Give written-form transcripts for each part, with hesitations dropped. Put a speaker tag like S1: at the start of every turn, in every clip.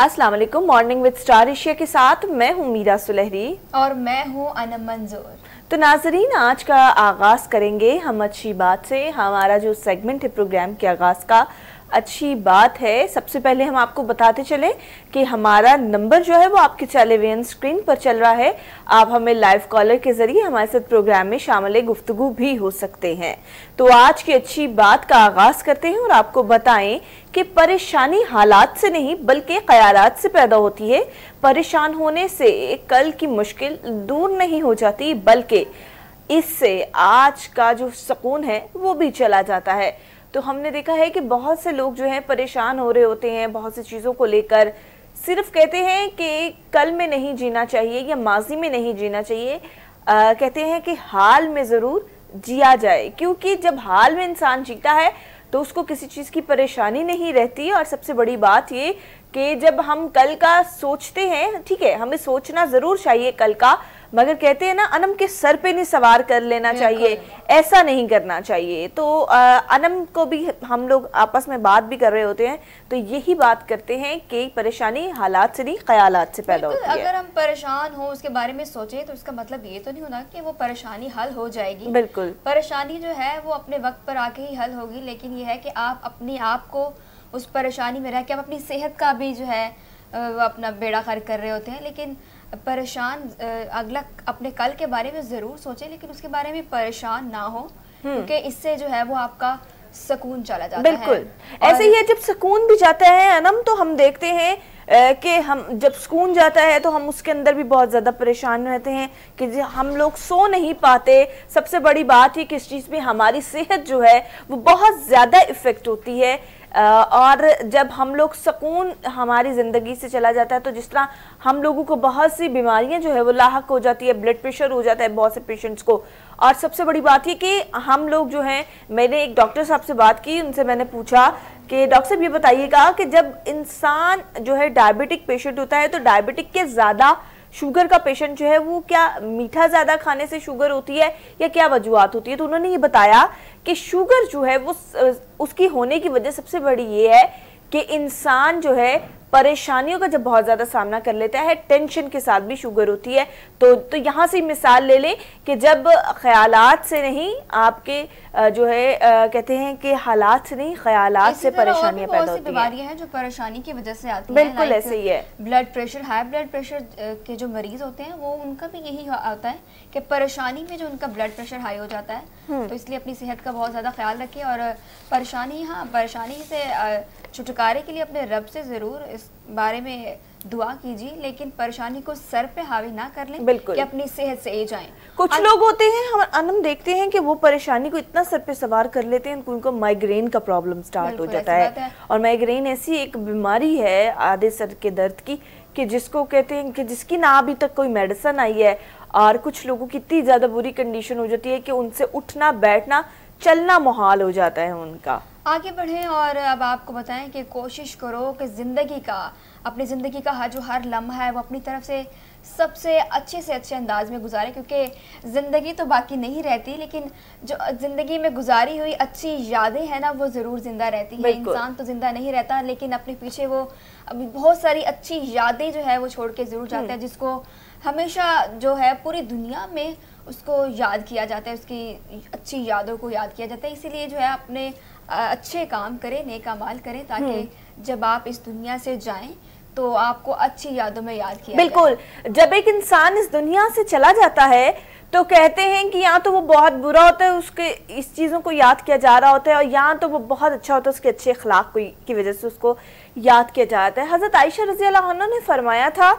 S1: अस्सलाम वालेकुम। Morning with star Asia के साथ मैं हूँ मीरा सुलहरी
S2: और मैं हूँ अनम मंजूर।
S1: तो नाजरीन, आज का आगाज़ करेंगे हम अच्छी बात से। हमारा जो सेगमेंट है प्रोग्राम के आगाज़ का अच्छी बात है। सबसे पहले हम आपको बताते चले कि हमारा नंबर जो है वो आपके चले हुए ऑन स्क्रीन पर चल रहा है। आप हमें लाइव कॉलर के जरिए हमारे साथ प्रोग्राम में शामिल गुफ्तगू भी हो सकते हैं। तो आज की अच्छी बात का आगाज़ करते हैं और आपको बताएं कि परेशानी हालात से नहीं बल्कि ख्यालात से पैदा होती है। परेशान होने से कल की मुश्किल दूर नहीं हो जाती बल्कि इससे आज का जो सुकून है वो भी चला जाता है। तो हमने देखा है कि बहुत से लोग जो हैं परेशान हो रहे होते हैं बहुत सी चीज़ों को लेकर, सिर्फ कहते हैं कि कल में नहीं जीना चाहिए या माजी में नहीं जीना चाहिए। कहते हैं कि हाल में ज़रूर जिया जाए, क्योंकि जब हाल में इंसान जीता है तो उसको किसी चीज़ की परेशानी नहीं रहती। और सबसे बड़ी बात ये कि जब हम कल का सोचते हैं, ठीक है, हमें सोचना ज़रूर चाहिए कल का, मगर कहते हैं ना अनम के सर पे नहीं सवार कर लेना चाहिए, ऐसा नहीं करना चाहिए। तो अनम को भी हम लोग आपस में बात भी कर रहे होते हैं तो यही बात करते हैं कि परेशानी हालात से नहीं ख्यालात से पैदा होती है।
S2: अगर हम परेशान हो उसके बारे में सोचें तो इसका मतलब ये तो नहीं होना कि वो परेशानी हल हो जाएगी।
S1: बिल्कुल,
S2: परेशानी जो है वो अपने वक्त पर आके ही हल होगी, लेकिन ये है कि आप अपने आप को उस परेशानी में रह के आप अपनी सेहत का भी जो है अपना बेड़ा गर्क कर रहे होते हैं। लेकिन परेशान अगला अपने कल के बारे में ज़रूर सोचें, लेकिन उसके बारे में परेशान ना हो, क्योंकि इससे जो है वो आपका सुकून चला जाता है।
S1: बिल्कुल ऐसे ही है। जब सुकून भी जाता है अनम तो हम देखते हैं कि हम जब सुकून जाता है तो हम उसके अंदर भी बहुत ज़्यादा परेशान रहते हैं कि हम लोग सो नहीं पाते। सबसे बड़ी बात ये कि इस चीज़ में हमारी सेहत जो है वो बहुत ज़्यादा इफ़ेक्ट होती है। और जब हम लोग सुकून हमारी ज़िंदगी से चला जाता है तो जिस तरह हम लोगों को बहुत सी बीमारियां जो है वो लाहक हो जाती है, ब्लड प्रेशर हो जाता है बहुत से पेशेंट्स को। और सबसे बड़ी बात ये कि हम लोग जो हैं, मैंने एक डॉक्टर साहब से बात की, उनसे मैंने पूछा कि डॉक्टर साहब ये बताइएगा कि जब इंसान जो है डायबिटिक पेशेंट होता है तो डायबिटिक के ज़्यादा शुगर का पेशेंट जो है वो क्या मीठा ज़्यादा खाने से शुगर होती है या क्या वजूहत होती है? तो उन्होंने ये बताया कि शुगर जो है वो उसकी होने की वजह सबसे बड़ी ये है कि इंसान जो है परेशानियों का जब बहुत ज़्यादा सामना कर लेता है, टेंशन के साथ भी शुगर होती है। तो यहाँ से मिसाल ले लें कि जब ख्यालात से नहीं आपके जो है कहते हैं कि हालात से नहीं ख्यालात से परेशानियां पैदा होती हैं।
S2: बीमारियां हैं जो परेशानी की वजह से आती हैं।
S1: बिल्कुल ऐसे ही है।
S2: Blood pressure, high blood pressure के जो मरीज होते हैं वो उनका भी यही होता है कि परेशानी में जो उनका ब्लड प्रेशर हाई हो जाता है। तो इसलिए अपनी सेहत का बहुत ज़्यादा ख्याल रखें और परेशानी से छुटकारे के लिए अपने रब से ज़रूर इस बारे में दुआ कीजिए, लेकिन परेशानी को सर पे हावी ना कर लें।
S1: बिल्कुल,
S2: कि अपनी सेहत से ही जाएं।
S1: कुछ लोग होते हैं हम देखते हैं कि वो परेशानी को इतना सर पे सवार कर लेते हैं उनको माइग्रेन का प्रॉब्लम स्टार्ट हो जाता है। और माइग्रेन ऐसी एक बीमारी है आधे सर के दर्द की कि जिसको कहते हैं कि जिसकी ना अभी तक कोई मेडिसिन आई है। और कुछ लोगों की इतनी ज़्यादा बुरी कंडीशन हो जाती है कि उनसे उठना बैठना चलना मुहाल हो जाता है उनका।
S2: आगे बढ़ें और अब आपको बताएं कि कोशिश करो कि अपनी ज़िंदगी का जो हर लम्हा है वो अपनी तरफ से सबसे अच्छे से अच्छे अंदाज में गुजारें, क्योंकि ज़िंदगी तो बाकी नहीं रहती, लेकिन जो ज़िंदगी में गुजारी हुई अच्छी यादें हैं ना वो ज़रूर ज़िंदा रहती हैं। इंसान तो ज़िंदा नहीं रहता, लेकिन अपने पीछे वो अभी बहुत सारी अच्छी यादें जो है वो छोड़ के ज़रूर जाता है, जिसको हमेशा जो है पूरी दुनिया में उसको याद किया जाता है, उसकी अच्छी यादों को याद किया जाता है। इसीलिए जो है अपने अच्छे काम करें, नेक अमाल करें, ताकि जब आप इस दुनिया से जाएं तो आपको अच्छी यादों में याद किया
S1: बिल्कुल
S2: जाए।
S1: जब एक इंसान इस दुनिया से चला जाता है तो कहते हैं कि यहाँ तो वो बहुत बुरा होता है, उसके इस चीज़ों को याद किया जा रहा होता है, और यहाँ तो वो बहुत अच्छा होता है, उसके अच्छे अखलाक की वजह से उसको याद किया जाता है। हज़रत आयशा रज़ी अल्लाह अन्हा ने फरमाया था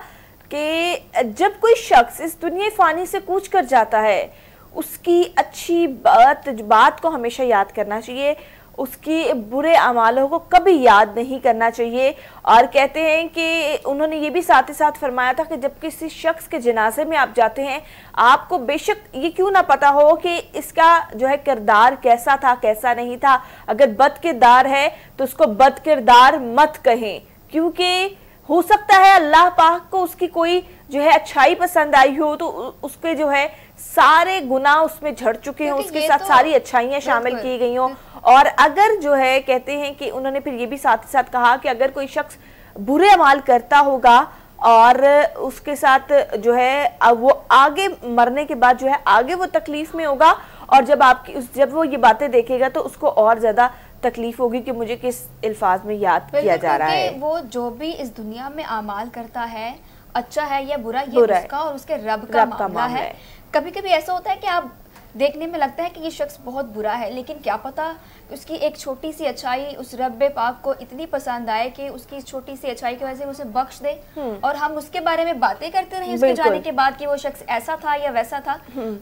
S1: कि जब कोई शख्स इस दुनिया फ़ानी से कूच कर जाता है उसकी अच्छी बात को हमेशा याद करना चाहिए, उसकी बुरे अमालों को कभी याद नहीं करना चाहिए। और कहते हैं कि उन्होंने ये भी साथ ही साथ फरमाया था कि जब किसी शख्स के जनाजे में आप जाते हैं, आपको बेशक ये क्यों ना पता हो कि इसका जो है किरदार कैसा था कैसा नहीं था, अगर बद किरदार है तो उसको बद किरदार मत कहें, क्योंकि हो सकता है अल्लाह पाक को उसकी कोई जो है अच्छाई पसंद आई हो तो उसके जो है सारे गुनाह उसमें झड़ चुके हों, उसके साथ सारी अच्छाइयाँ शामिल की गई हों। और अगर जो है कहते हैं कि उन्होंने फिर ये भी साथ ही साथ कहा कि अगर कोई शख्स बुरे अमाल करता होगा और उसके साथ जो है वो आगे मरने के बाद जो है आगे वो तकलीफ में होगा, और जब वो ये बातें देखेगा तो उसको और ज्यादा तकलीफ होगी कि मुझे किस अल्फाज में याद किया जा रहा है।
S2: वो जो भी इस दुनिया में अमाल करता है, अच्छा है या बुरा, ये उसका और उसके रब का मामला है। कभी कभी ऐसा होता है कि आप देखने में लगता है कि ये शख्स बहुत बुरा है, लेकिन क्या पता उसकी एक छोटी सी अच्छाई उस रब्बे पाक को इतनी पसंद आए कि उसकी छोटी सी अच्छाई की वजह से उसे बख्श दे और हम उसके बारे में बातें करते रहे उसके जाने के बाद कि वो शख्स ऐसा था या वैसा था।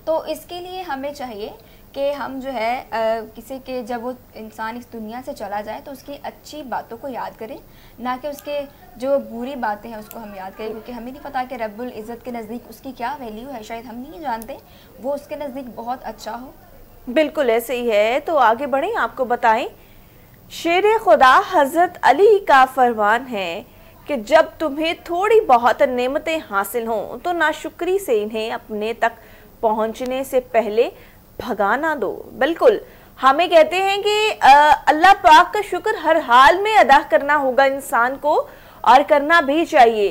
S2: तो इसके लिए हमें चाहिए कि हम जो है किसी के जब वो इंसान इस दुनिया से चला जाए तो उसकी अच्छी बातों को याद करें, ना कि उसके जो बुरी बातें हैं उसको हम याद करें, क्योंकि हमें नहीं पता कि रब्बुल इज़्ज़त के नज़दीक उसकी क्या वैल्यू है, शायद हम नहीं जानते, वो उसके नज़दीक बहुत अच्छा हो।
S1: बिल्कुल ऐसे ही है। तो आगे बढ़ें, आपको बताएं शेर खुदा हज़रत अली का फरमान है कि जब तुम्हें थोड़ी बहुत नेमतें हासिल हों तो नाशुक्री से इन्हें अपने तक पहुंचने से पहले भगाना दो। बिल्कुल, हमें कहते हैं कि अल्लाह पाक का शुक्र हर हाल में अदा करना होगा इंसान को, और करना भी चाहिए,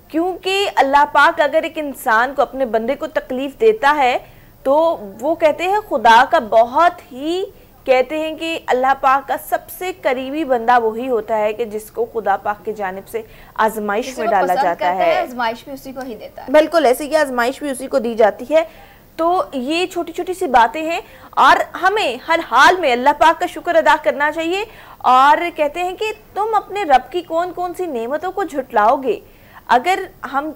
S1: क्योंकि अल्लाह पाक अगर एक इंसान को, अपने बंदे को तकलीफ देता है तो वो कहते हैं खुदा का बहुत ही, कहते हैं कि अल्लाह पाक का सबसे करीबी बंदा वही होता है कि जिसको खुदा पाक की जानिब से आजमाइश में डाला जाता है।
S2: आजमाइश भी उसी को ही देता है।
S1: बिल्कुल ऐसे ही आजमाइश भी उसी को दी जाती है। तो ये छोटी छोटी सी बातें हैं और हमें हर हाल में अल्लाह पाक का शुक्र अदा करना चाहिए। और कहते हैं कि तुम अपने रब की कौन कौन सी नेमतों को झुटलाओगे। अगर हम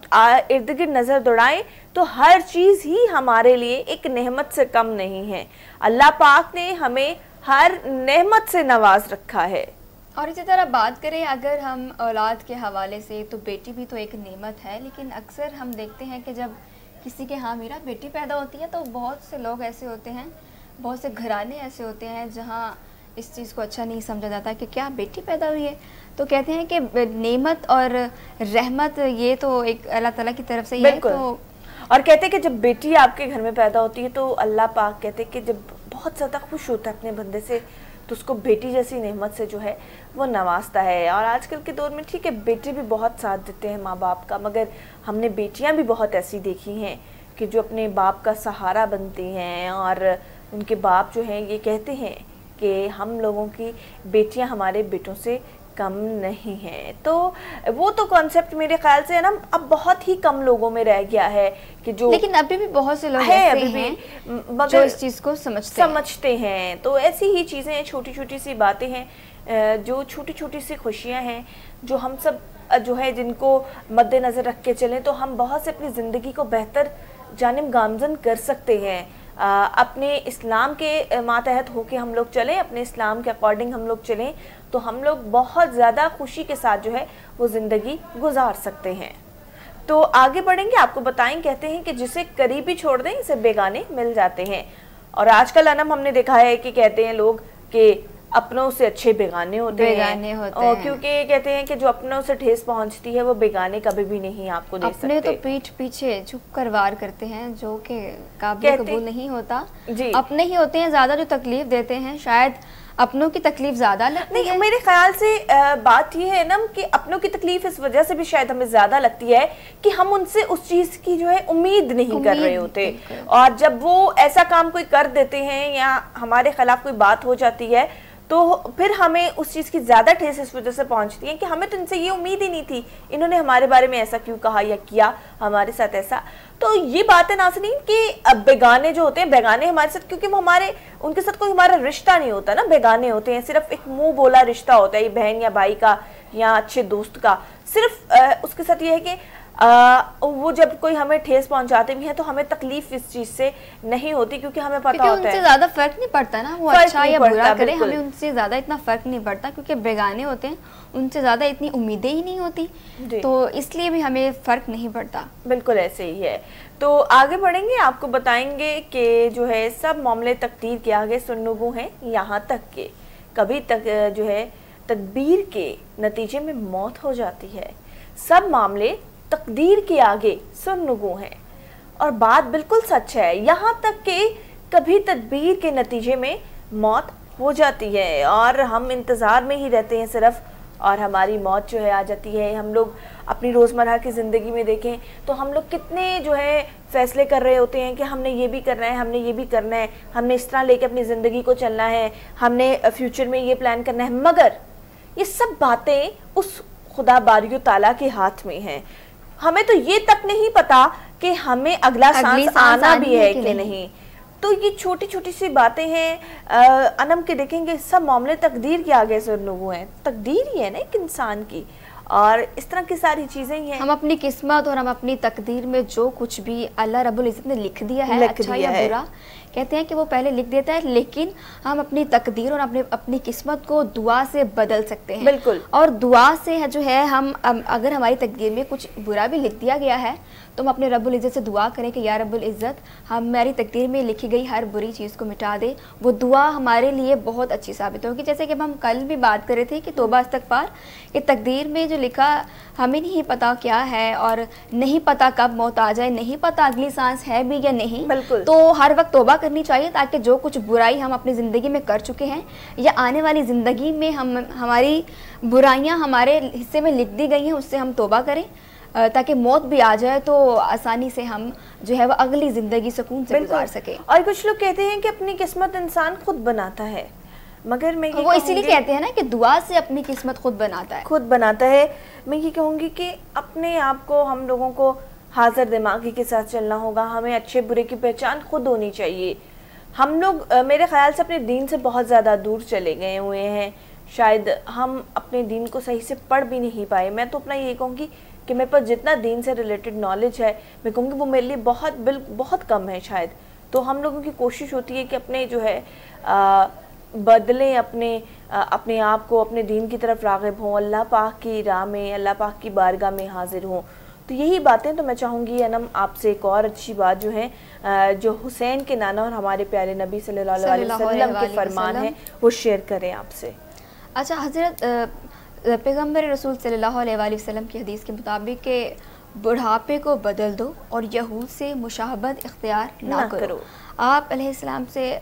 S1: इर्द गिर्द नजर दौड़ाएं तो हर चीज ही हमारे लिए एक नेमत से कम नहीं है। अल्लाह पाक ने हमें हर नेमत से नवाज रखा है।
S2: और इसी तरह बात करें अगर हम औलाद के हवाले से, तो बेटी भी तो एक नेमत है, लेकिन अक्सर हम देखते हैं कि जब किसी के यहाँ मेरा बेटी पैदा होती है तो बहुत से लोग ऐसे होते हैं, बहुत से घराने ऐसे होते हैं जहाँ इस चीज़ को अच्छा नहीं समझा जाता कि क्या बेटी पैदा हुई है। तो कहते हैं कि नेमत और रहमत ये तो एक अल्लाह ताला की तरफ से ही है। तो
S1: और कहते हैं कि जब बेटी आपके घर में पैदा होती है तो अल्लाह पाक कहते हैं कि जब बहुत ज़्यादा खुश होता है अपने बंदे से, तो उसको बेटी जैसी नेमत से जो है वो नवाजता है। और आजकल के दौर में ठीक है बेटे भी बहुत साथ देते हैं माँ बाप का, मगर हमने बेटियां भी बहुत ऐसी देखी हैं कि जो अपने बाप का सहारा बनती हैं और उनके बाप जो हैं ये कहते हैं कि हम लोगों की बेटियां हमारे बेटों से कम नहीं है। तो वो तो कॉन्सेप्ट मेरे ख्याल से है ना अब बहुत ही कम लोगों में रह गया है कि जो,
S2: लेकिन अभी भी बहुत से लोग ऐसे हैं जो इस चीज़ को समझते हैं।
S1: तो ऐसी ही चीज़ें हैं, छोटी छोटी सी बातें हैं, जो छोटी छोटी सी खुशियां हैं जो हम सब जो है जिनको मद्देनज़र रख के चलें तो हम बहुत से अपनी ज़िंदगी को बेहतर जानिब गामज़न कर सकते हैं। अपने इस्लाम के मातहत होके हम लोग चलें, अपने इस्लाम के अकॉर्डिंग हम लोग चलें तो हम लोग बहुत ज़्यादा खुशी के साथ जो है वो ज़िंदगी गुजार सकते हैं। तो आगे बढ़ेंगे, आपको बताएं कहते हैं कि जिसे करीबी छोड़ दें इसे बेगाने मिल जाते हैं। और आजकल अनम हमने देखा है कि कहते हैं लोग कि अपनों से अच्छे बेगाने होते हैं। और क्योंकि कहते हैं कि जो अपनों से ठेस पहुंचती है वो बेगाने कभी भी नहीं आपको दे सकते।
S2: अपने तो पीठ पीछे झुक कर वार करते हैं जो कि काबिल कबूल नहीं होता। अपने ही होते हैं ज्यादा जो तकलीफ देते हैं, शायद अपनों की तकलीफ ज्यादा लगती है।
S1: मेरे ख्याल से बात ये है ना कि अपनों की तकलीफ इस वजह से भी शायद हमें ज्यादा लगती है कि हम उनसे उस चीज की जो है उम्मीद नहीं कर रहे होते, और जब वो ऐसा काम कोई कर देते हैं या हमारे खिलाफ कोई बात हो जाती है तो फिर हमें उस चीज़ की ज़्यादा ठेस इस वजह से पहुंचती है कि हमें तो इनसे ये उम्मीद ही नहीं थी, इन्होंने हमारे बारे में ऐसा क्यों कहा या किया हमारे साथ ऐसा। तो ये बात है नाज़रीन कि बेगाने जो होते हैं, बेगाने हमारे साथ क्योंकि वो हमारे उनके साथ कोई हमारा रिश्ता नहीं होता ना, बेगाने होते हैं, सिर्फ एक मुंह बोला रिश्ता होता है, ये बहन या भाई का या अच्छे दोस्त का। सिर्फ उसके साथ ये है कि वो जब कोई हमें ठेस पहुंचाते भी हैं तो हमें तकलीफ इस चीज से नहीं होती क्योंकि हमें पता होता है
S2: उनसे ज्यादा फर्क नहीं पड़ता ना, वो अच्छा या बुरा करे, हमें उनसे ज्यादा इतना फर्क नहीं पड़ता क्योंकि बेगाने होते हैं, उनसे ज्यादा इतनी उम्मीदें ही नहीं होती, तो इसलिए भी हमें फर्क नहीं पड़ता।
S1: बिल्कुल ऐसे ही है। तो आगे बढ़ेंगे, आपको बताएंगे कि जो है सब मामले तकदीर के आगे सुन्नुगु हैं, यहाँ तक के कभी तक जो है तदबीर के नतीजे में मौत हो जाती है। सब मामले तकदीर के आगे सुन्नुगु हैं, और बात बिल्कुल सच है, यहाँ तक कि कभी तदबीर के नतीजे में मौत हो जाती है और हम इंतज़ार में ही रहते हैं सिर्फ اور ہماری موت جو ہے آ جاتی ہے. ہم لوگ اپنی روزمرہ کی زندگی میں دیکھیں تو ہم لوگ کتنے جو ہے فیصلے کر رہے ہوتے ہیں کہ ہم نے یہ بھی کرنا ہے, ہم نے یہ بھی کرنا ہے, ہم نے اس طرح لے کے اپنی زندگی کو چلنا ہے, ہم نے فیوچر میں یہ پلان کرنا ہے, مگر یہ سب باتیں اس خدا باری و تعالیٰ کے ہاتھ میں ہیں. ہمیں تو یہ تک نہیں پتا کہ ہمیں اگلا سانس آنا بھی ہے کہ نہیں. تو یہ چھوٹی چھوٹی سی باتیں ہیں انم کے, دیکھیں گے سب معاملے تقدیر کے آگے ضرور ہیں. تقدیر ہی ہے نا ایک انسان کی, اور اس طرح کی ساری چیزیں ہی ہیں.
S2: ہم اپنی قسمت اور ہم اپنی تقدیر میں جو کچھ بھی اللہ رب العزت نے لکھ دیا ہے, اچھا یا برا, کہتے ہیں کہ وہ پہلے لکھ دیتا ہے, لیکن ہم اپنی تقدیر اور اپنی قسمت کو دعا سے بدل سکتے ہیں.
S1: بالکل.
S2: اور دعا سے جو ہے ہم اگر ہماری تقدیر میں کچھ برا بھی لکھ دیا گیا ہے تو ہم اپنے رب العزت سے دعا کریں کہ یا رب العزت ہماری تقدیر میں لکھی گئی ہر بری چیز کو مٹا دے. وہ دعا ہمارے لیے بہت اچھی ثابت ہوگی. جیسے کہ ہم کل بھی بات کر رہے تھے کہ توبہ استغفار, کہ تقدیر میں جو لکھا ہمیں نہیں پتا کیا ہے, اور نہیں پتا کب موت آ جائے, نہیں پتا اگلی سانس ہے بھی یا نہیں.
S1: بالکل.
S2: تو ہر وقت توبہ کرنی چاہیے تاکہ جو کچھ برائی ہم اپنی زندگی میں کر چکے ہیں یا آنے والی زندگی میں ہماری برائیاں ہمارے حصے میں لکھ دی گئی ہیں اس سے ہم توبہ کریں, تاکہ موت بھی آ جائے تو آسانی سے ہم جو ہے وہ اگلی زندگی سکون سے گزار سکے.
S1: اور کچھ لوگ کہتے ہیں کہ اپنی قسمت انسان خود بناتا ہے, مگر میں
S2: وہ اسی لیے کہتے ہیں نا کہ دعا سے اپنی قسمت خود بناتا ہے.
S1: میں یہ کہوں گی کہ اپنے آپ کو ہم لوگوں کو حاضر دماغی کے ساتھ چلنا ہوگا. ہمیں اچھے برے کی پہچان خود ہونی چاہیے. ہم لوگ میرے خیال سے اپنے دین سے بہت زیادہ دور چلے گئے ہوئے ہیں. شاید ہم اپنے دین کو صحیح سے پڑھ بھی نہیں پائے. میں تو اپنا یہ کہوں گی کہ میرے پاس جتنا دین سے ریلیٹڈ نالج ہے میں کہوں گی وہ میرے لیے بہت کم ہے شاید. تو ہم لوگوں کی کوشش ہوتی ہے کہ اپنے جو ہے بدلیں اپنے آپ کو اپنے دین کی طرف راغب ہوں, اللہ پاک کی راہ میں, اللہ پاک کی بارگاہ میں حاضر ہوں. تو یہی باتیں تو میں چاہوں گی انم آپ سے ایک اور اچھی بات جو ہے جو حسین کے نانا اور ہمارے پیارے نبی صلی اللہ علیہ وسلم کے فرمان ہیں وہ شیئر کریں آپ سے.
S2: اچھا حضرت, پیغمبر رسول صلی اللہ علیہ وآلہ وسلم کی حدیث کے مطابق کہ بڑھاپے کو بدل دو اور یہود سے مشابہت اختیار نہ کرو. آپ علیہ السلام سے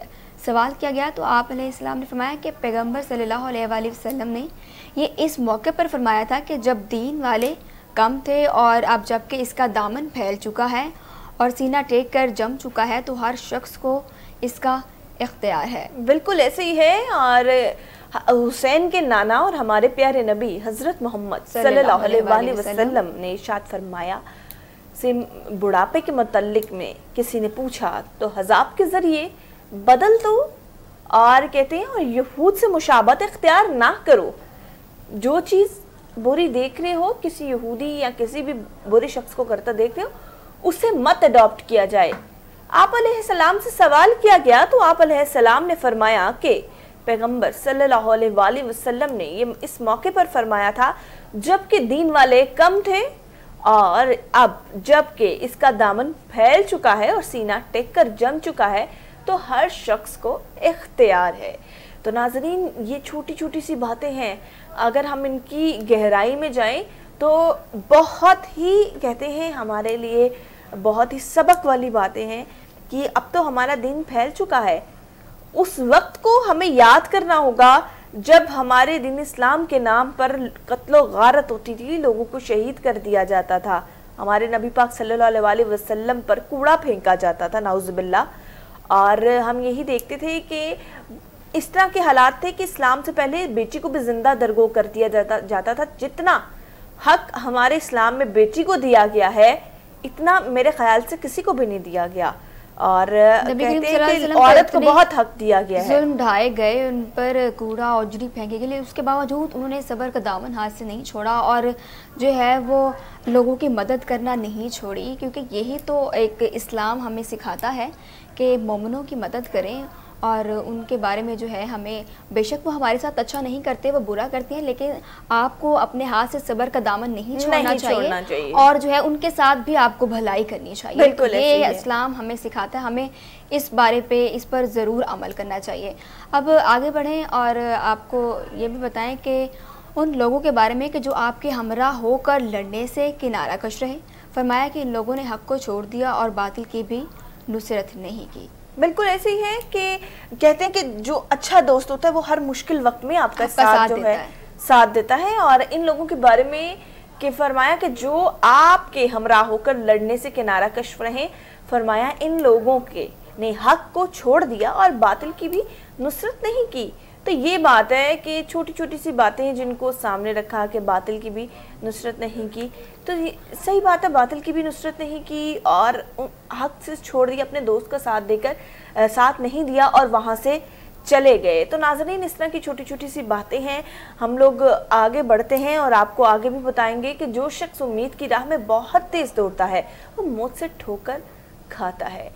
S2: سوال کیا گیا تو آپ علیہ السلام نے فرمایا کہ پیغمبر صلی اللہ علیہ وآلہ وسلم نے یہ اس موقع پر فرمایا تھا کہ جب دین والے کم تھے اور اب جب کہ اس کا دامن پھیل چکا ہے اور سینہ ٹیک کر جم چکا ہے تو ہر شخص کو اس کا اختیار ہے.
S1: بالکل ایسے ہی ہے. اور حسین کے نانا اور ہمارے پیارے نبی حضرت محمد صلی اللہ علیہ وآلہ وسلم نے ارشاد فرمایا سے بڑھاپے کے متعلق میں کسی نے پوچھا تو حذاب کے ذریعے بدل دو, اور کہتے ہیں اور یہود سے مشابہت اختیار نہ کرو. جو چیز بری دیکھ رہے ہو کسی یہودی یا کسی بھی برے شخص کو کرتا دیکھ رہے ہو اسے مت اڈاپٹ کیا جائے. آپ علیہ السلام سے سوال کیا گیا تو آپ علیہ السلام نے فرمایا کہ پیغمبر صلی اللہ علیہ وآلہ وسلم نے یہ اس موقع پر فرمایا تھا جب کہ دین والے کم تھے اور اب جب کہ اس کا دامن پھیل چکا ہے اور سینہ ٹیک کر جم چکا ہے تو ہر شخص کو اختیار ہے. تو ناظرین یہ چھوٹی چھوٹی سی باتیں ہیں, اگر ہم ان کی گہرائی میں جائیں تو بہت ہی کہتے ہیں ہمارے لیے بہت ہی سبق والی باتیں ہیں کہ اب تو ہمارا دین پھیل چکا ہے. اس وقت کو ہمیں یاد کرنا ہوگا جب ہمارے دین اسلام کے نام پر قتل و غارت ہوتی تھی, لوگوں کو شہید کر دیا جاتا تھا, ہمارے نبی پاک صلی اللہ علیہ وآلہ وسلم پر کوڑا پھینکا جاتا تھا نعوذ باللہ. اور ہم یہی دیکھتے تھے کہ اس طرح کے حالات تھے کہ اسلام سے پہلے بیٹی کو بھی زندہ درگو کر دیا جاتا تھا. جتنا حق ہمارے اسلام میں بیٹی کو دیا گیا ہے اتنا میرے خیال سے کسی کو بھی نہیں دیا گیا, اور کہتے ہیں کہ عورت کو بہت حق دیا گیا ہے.
S2: ظلم ڈھائے گئے, ان پر کوڑا اوجڑی پھینکے گئے, اس کے باوجود انہوں نے صبر کا دامن ہاتھ سے نہیں چھوڑا اور جو ہے وہ لوگوں کی مدد کرنا نہیں چھوڑی, کیونکہ یہی تو ایک اسلام ہمیں سکھاتا ہے کہ مومنوں کی مدد کریں اور ان کے بارے میں جو ہے ہمیں, بے شک وہ ہمارے ساتھ اچھا نہیں کرتے, وہ برا کرتے ہیں, لیکن آپ کو اپنے ہاتھ سے صبر کا دامن نہیں چھوڑنا چاہیے اور جو ہے ان کے ساتھ بھی آپ کو بھلائی کرنی چاہیے. یہ اسلام ہمیں سکھاتا ہے, ہمیں اس بارے پہ اس پر ضرور عمل کرنا چاہیے. اب آگے بڑھیں اور آپ کو یہ بھی بتائیں کہ ان لوگوں کے بارے میں کہ جو آپ کے ہمراہ ہو کر لڑنے سے کنارہ کش رہے. فرمایا کہ ان لوگوں نے حق کو چھوڑ دیا اور باطل کی بھی نصرت نہیں کی.
S1: بالکل ایسے ہی ہے کہ کہتے ہیں کہ جو اچھا دوست ہوتا ہے وہ ہر مشکل وقت میں آپ کا ساتھ جو ہے ساتھ دیتا ہے. اور ان لوگوں کے بارے میں کہ فرمایا کہ جو آپ کے ہمراہ ہو کر لڑنے سے کنارہ کش رہیں, فرمایا ان لوگوں کے نے حق کو چھوڑ دیا اور باطل کی بھی نصرت نہیں کی. تو یہ بات ہے کہ چھوٹی چھوٹی سی باتیں ہیں جن کو سامنے رکھا کہ باطل کی بھی نصرت نہیں کی. تو صحیح بات ہے, باطل کی بھی نصرت نہیں کی اور حق سے چھوڑ دیا, اپنے دوست کا ساتھ دے کر ساتھ نہیں دیا اور وہاں سے چلے گئے. تو ناظرین اس طرح کی چھوٹی چھوٹی سی باتیں ہیں. ہم لوگ آگے بڑھتے ہیں اور آپ کو آگے بھی بتائیں گے کہ جو شخص امید کی راہ میں بہت تیز دوڑتا ہے وہ موت سے ٹھوکر کھاتا ہے.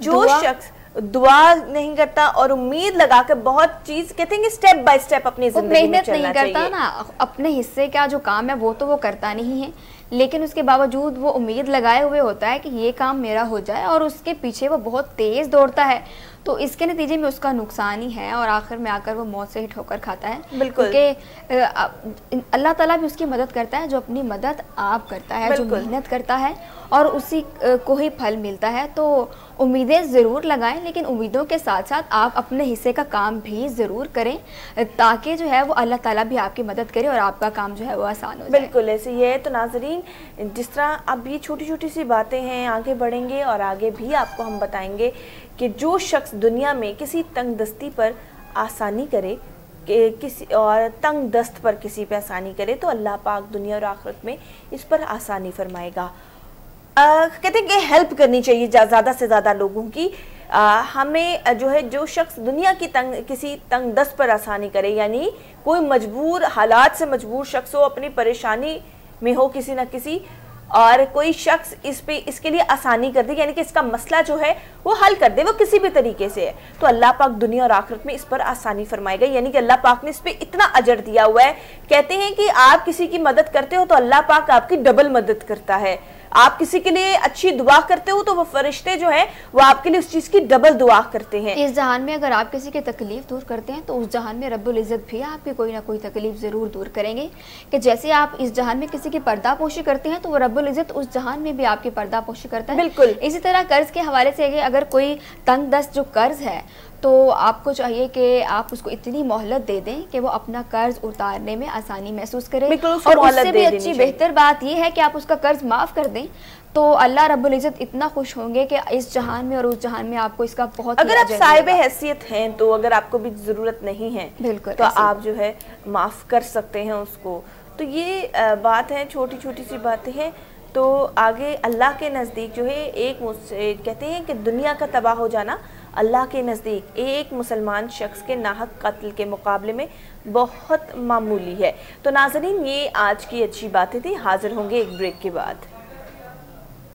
S1: جو شخص دعا نہیں کرتا اور امید لگا کر بہت چیز کہتے ہیں کہ سٹیپ بائی سٹیپ اپنی زندگی میں چلنا چاہیے.
S2: محنت نہیں کرتا نا, اپنے حصے کا جو کام ہے وہ تو وہ کرتا نہیں ہے, لیکن اس کے باوجود وہ امید لگائے ہوئے ہوتا ہے کہ یہ کام میرا ہو جائے اور اس کے پیچھے وہ بہت تیز دوڑتا ہے. تو اس کے نتیجے میں اس کا نقصان ہی ہے اور آخر میں آ کر وہ موت سے ہی ٹھوکر کھاتا ہے.
S1: بالکل,
S2: کیونکہ اللہ تعالیٰ بھی اس کی مدد کرتا ہے جو اپنی مدد آپ کرتا ہے, جو محنت کرتا ہے اور اسی کو ہی پھل ملتا ہے. تو امیدیں ضرور لگائیں, لیکن امیدوں کے ساتھ ساتھ آپ اپنے حصے کا کام بھی ضرور کریں تاکہ جو ہے وہ اللہ تعالیٰ بھی آپ کی مدد کرے اور آپ کا کام جو ہے وہ آسان ہو جائے.
S1: بالکل ایسے ہی ہے. تو ناظرین جس طرح اب یہ چھوٹی چھوٹی سی باتیں ہیں, آگے بڑھیں گے اور آگے بھی آپ کو ہم بتائیں گے کہ جو شخص دنیا میں کسی تنگ دستی پر آسانی کرے کہ کسی اور تنگ دست پر کسی پہ آسانی کرے تو اللہ پاک دنیا اور آخرت میں اس پر آسانی فرمائے گا. کہتے ہیں کہ ہیلپ کرنی چاہیے زیادہ سے زیادہ لوگوں کی. ہمیں جو ہے جو شخص دنیا کی کسی تنگ دست پر آسانی کرے, یعنی کوئی مجبور حالات سے مجبور شخص ہو, اپنی پریشانی میں ہو کسی نہ کسی, اور کوئی شخص اس کے لیے آسانی کر دے, یعنی کہ اس کا مسئلہ جو ہے وہ حل کر دے, وہ کسی بھی طریقے سے ہے, تو اللہ پاک دنیا اور آخرت میں اس پر آسانی فرمائے گا. یعنی کہ اللہ پاک نے اس پہ اتنا اجر دیا ہوا ہے. کہتے ہیں کہ آپ کسی کی مدد کرتے ہو تو اللہ پاک آپ کی ڈبل مدد کرتا ہے. آپ کسی کے لیے اچھی دعا کرتے ہو تو وہ فرشتے جو ہیں وہ آپ کے لیے اس چیز کی ڈبل دعا کرتے ہیں.
S2: اس جہان میں اگر آپ کسی کی تکلیف دور کرتے ہیں تو اس جہان میں رب العزت بھی آپ کی کوئی نہ کوئی تکلیف ضرور دور کریں گے. کہ جیسے آپ اس جہان میں کسی کی پردہ پوشی کرتے ہیں تو وہ رب العزت اس جہان میں بھی آپ کی پردہ پوشی کرتا ہے.
S1: بالکل
S2: اسی طرح قرض کے حوالے سے اگر کوئی تنگ دست جو قرض ہے تو آپ کو چاہیے کہ آپ اس کو اتنی مہلت دے دیں کہ وہ اپنا قرض اتارنے میں آسانی محسوس کرے, اور اس سے بھی اچھی بہتر بات یہ ہے کہ آپ اس کا قرض معاف کر دیں تو اللہ رب العزت اتنا خوش ہوں گے کہ اس جہان میں اور اس جہان میں آپ کو اس کا بہت,
S1: اگر آپ صاحب حیثیت ہیں تو اگر آپ کو بھی ضرورت نہیں ہے
S2: بالکل
S1: تو آپ جو ہے معاف کر سکتے ہیں اس کو. تو یہ بات ہے, چھوٹی چھوٹی سی باتیں ہیں. تو آگے اللہ کے نزدیک جو ہے کہتے ہیں کہ دنیا کا تباہ ہو جانا اللہ کے نزدیک ایک مسلمان شخص کے ناحق قتل کے مقابلے میں بہت معمولی ہے. تو ناظرین یہ آج کی اچھی باتیں تھی. حاضر ہوں گے ایک بریک کے بعد.